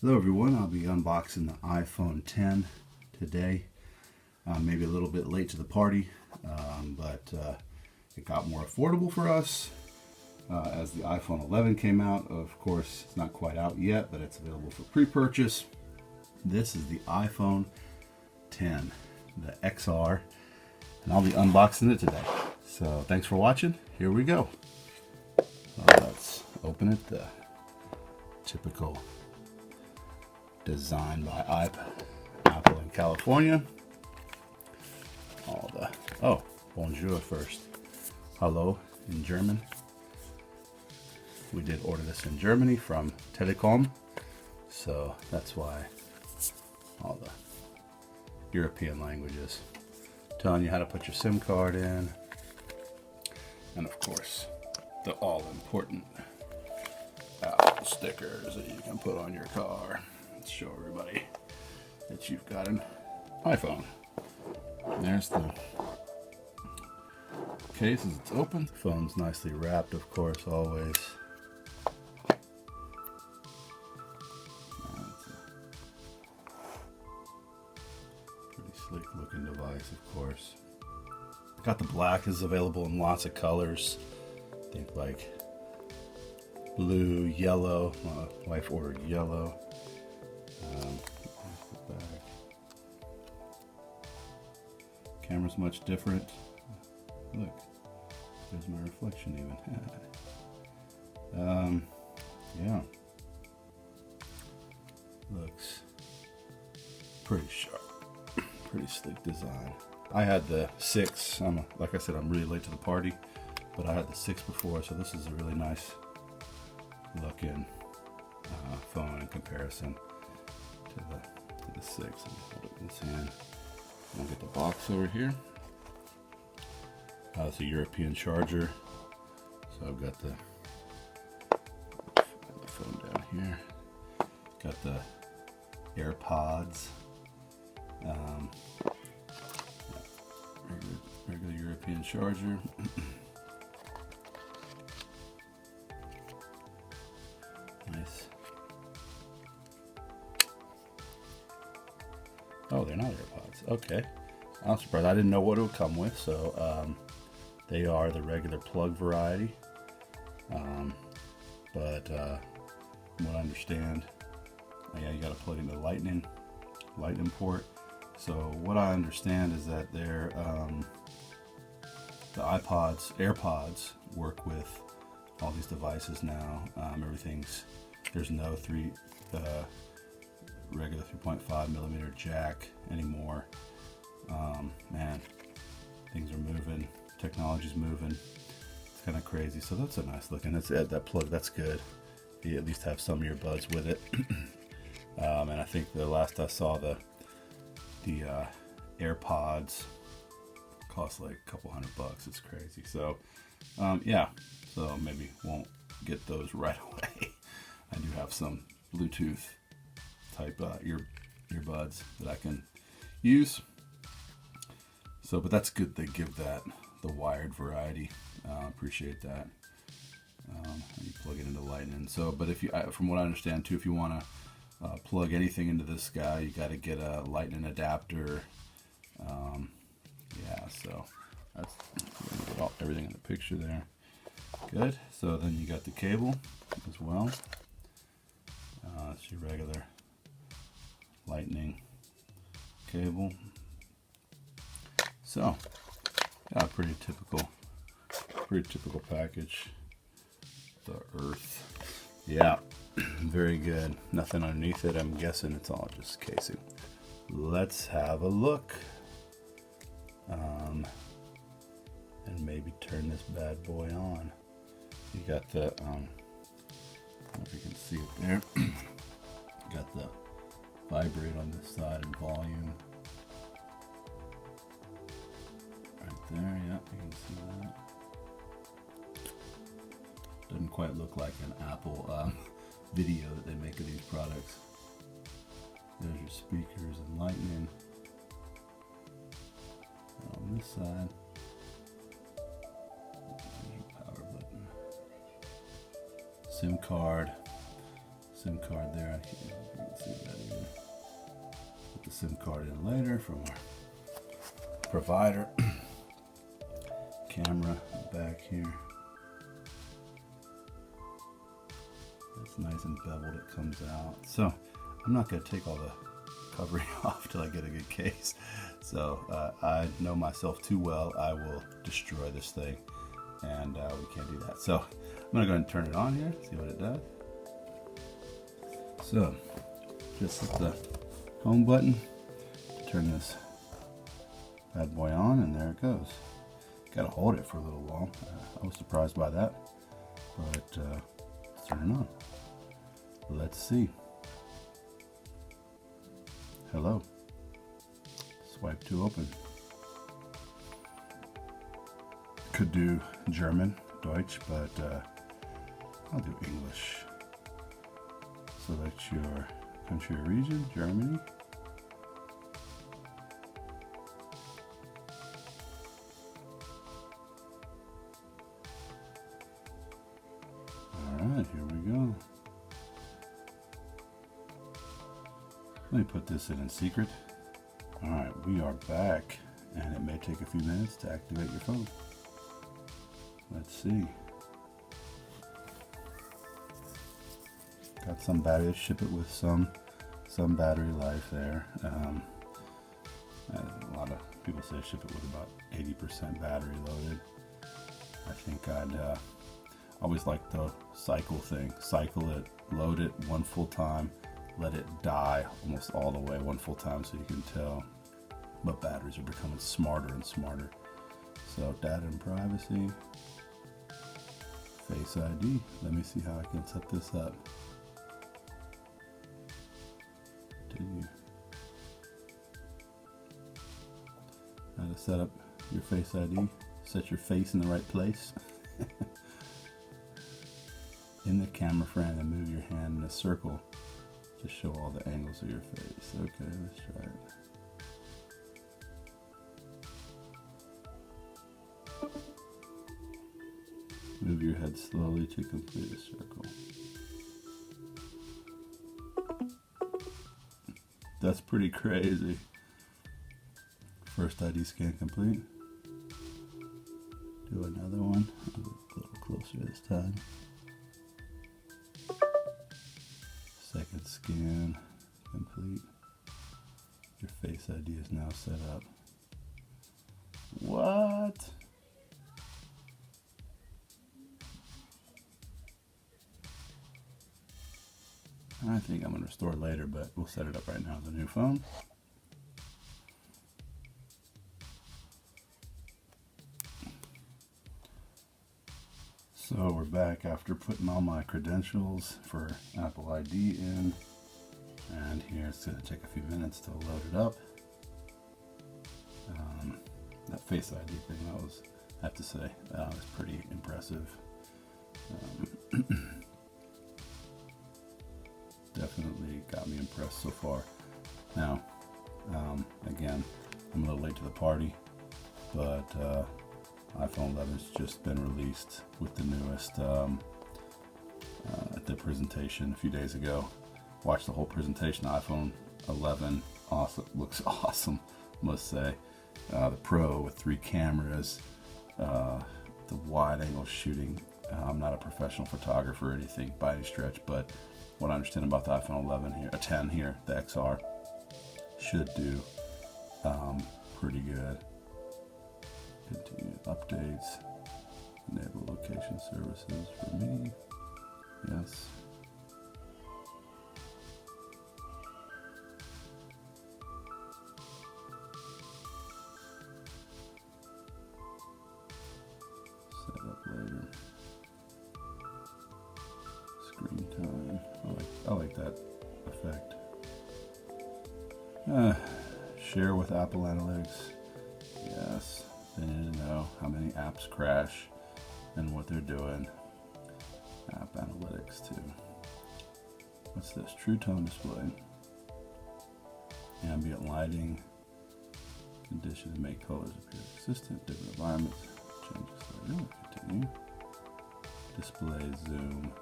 Hello everyone, I'll be unboxing the iPhone 10 today. Maybe a little bit late to the party, but it got more affordable for us as the iPhone 11 came out. Of course, it's not quite out yet, but it's available for pre-purchase. This is the iPhone 10, the XR, and I'll be unboxing it today. So thanks for watching. Here we go. Let's open it. The typical design by Apple in California. Bonjour first. Hello in German. We did order this in Germany from Telekom, so that's why all the European languages. Telling you how to put your SIM card in, and of course the all-important Apple stickers that you can put on your car. Let's show everybody that you've got an iPhone. There's the case as it's open. The phone's nicely wrapped, of course, always. Pretty slick looking device, of course. Got the black, is available in lots of colors. I think like blue, yellow. My wife ordered yellow. Camera's much different. Look, there's my reflection even. Yeah, looks pretty sharp, pretty slick design. I had the 6. Like I said, I'm really late to the party, but I had the 6 before, so this is a really nice looking phone in comparison to the 6. Let me hold it in this hand. I'll get the box over here. It's a European charger, so I've got the phone down here. Got the AirPods, regular European charger. Nice. Oh, they're not AirPods. Okay. I'm surprised. I didn't know what it would come with, so they are the regular plug variety. But from what I understand, yeah, you got to plug into the lightning port. So what I understand is that they're the AirPods work with all these devices now. There's no regular 3.5 millimeter jack anymore. Man, things are moving, technology's moving. It's kind of crazy. So that's a nice looking. That plug, that's good. You at least have some earbuds with it. And I think the last I saw, the AirPods cost like a couple $100. It's crazy. So yeah, so maybe won't get those right away. I do have some Bluetooth type earbuds that I can use. So, but that's good. They give that the wired variety. Appreciate that. You plug it into lightning. So, but if you, from what I understand too, if you want to plug anything into this guy, you got to get a lightning adapter. Yeah, so that's everything in the picture there. Good. So then you got the cable as well. It's your regular lightning cable. So, yeah, pretty typical package. The earth. Yeah, very good. Nothing underneath it. I'm guessing it's all just casing. Let's have a look. And maybe turn this bad boy on. You got the, I don't know if you can see it there. Got the vibrate on this side and volume. Right there, yeah, you can see that. Doesn't quite look like an Apple video that they make of these products. There's your speakers and lightning. On this side, there's your power button. SIM card, SIM card there. I can't see that either. Put the SIM card in later from our provider. Camera back here. It's nice and beveled, it comes out. So I'm not going to take all the covering off till I get a good case. So I know myself too well. I will destroy this thing, and we can't do that. So I'm going to go ahead and turn it on here, see what it does. So just hit the home button to turn this bad boy on, and there it goes. Got to hold it for a little while. I was surprised by that, but let's turn it on. Let's see. Hello. Swipe to open. Could do German, Deutsch, but I'll do English. Select your country or region, Germany. Alright, here we go. Let me put this in secret. Alright, we are back, and it may take a few minutes to activate your phone. Let's see. Got some battery, ship it with some battery life there. A lot of people say ship it with about 80% battery loaded. I think I'd always like the cycle thing. Cycle it, load it one full time, let it die almost all the way one full time so you can tell. But batteries are becoming smarter and smarter. So data and privacy, Face ID. Let me see how I can set this up. Continue. How to set up your Face ID. Set your face in the right place. In the camera frame, and move your hand in a circle to show all the angles of your face. Okay, let's try it. Move your head slowly to complete a circle. That's pretty crazy. First ID scan complete. Do another one. A little closer this time. Second scan complete. Your Face ID is now set up. What? I think I'm going to restore it later, but we'll set it up right now as a new phone. So we're back after putting all my credentials for Apple ID in, and here it's going to take a few minutes to load it up. That Face ID thing, I have to say, was pretty impressive. Definitely got me impressed so far. Now, again, I'm a little late to the party, but iPhone 11's just been released with the newest at the presentation a few days ago. Watched the whole presentation. iPhone 11 awesome, looks awesome, must say. The Pro with 3 cameras, the wide angle shooting. I'm not a professional photographer or anything by any stretch, but what I understand about the iPhone 11 here, a 10 here, the XR, should do pretty good. Continue updates. Enable location services for me. Yes. Set up later. Screen time. I like that effect. Share with Apple Analytics. Yes. They need to know how many apps crash and what they're doing. App Analytics too. What's this? True Tone Display. Ambient lighting. Conditions make colors appear consistent. Different environments. Changes later. Continue. Display zoom.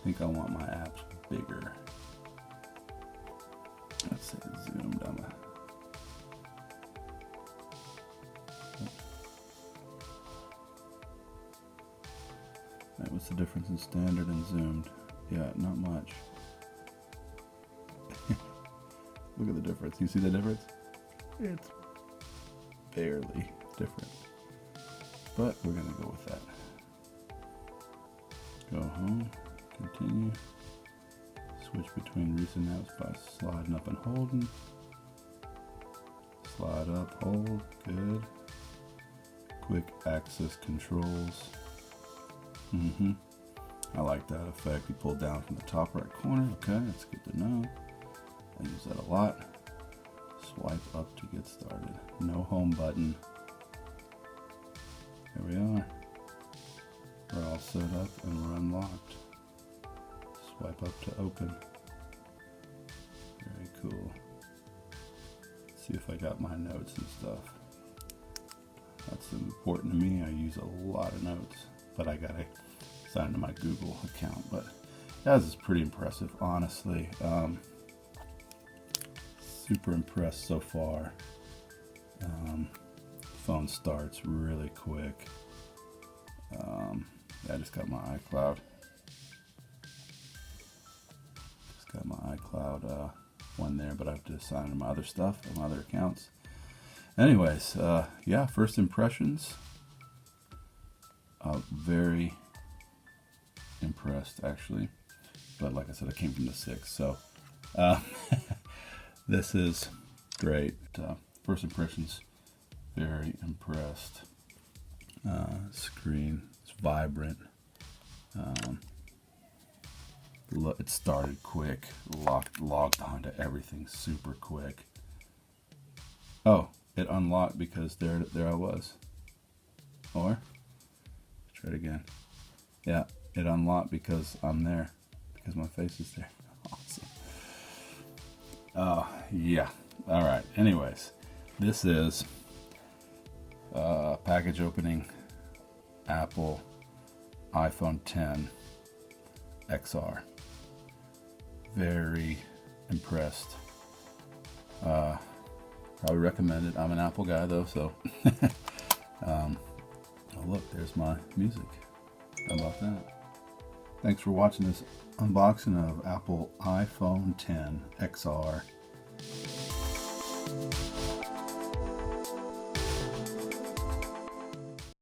think I want my apps bigger. Let's say zoomed on the. Right, what's the difference in standard and zoomed? Yeah, not much. Look at the difference. You see the difference? It's barely different. But we're going to go with that. Go home, continue. Switch between recent apps by sliding up and holding. Slide up, hold, good. Quick access controls. I like that effect. You pull down from the top right corner. Okay, that's good to know. I use that a lot. Swipe up to get started. No home button. There we are. We're all set up and we're unlocked. Swipe up to open. Very cool. Let's see if I got my notes and stuff. That's important to me. I use a lot of notes, but I gotta sign to my Google account. But that is pretty impressive, honestly. Super impressed so far. Phone starts really quick. I just got my iCloud. One there, but I have to sign to my other stuff and my other accounts. Anyways, yeah, first impressions. Very impressed, actually. But like I said, I came from the 6, so this is great. First impressions, very impressed. Screen, it's vibrant. It started quick, logged onto everything super quick. Oh, it unlocked because there I was. Or, try it again. Yeah, it unlocked because I'm there, because my face is there. Awesome. Yeah. All right. Anyways, this is package opening, Apple iPhone 10 XR. Very impressed. Probably recommend it. I'm an Apple guy though, so. Oh look, there's my music. How about that? Thanks for watching this unboxing of Apple iPhone 10 XR.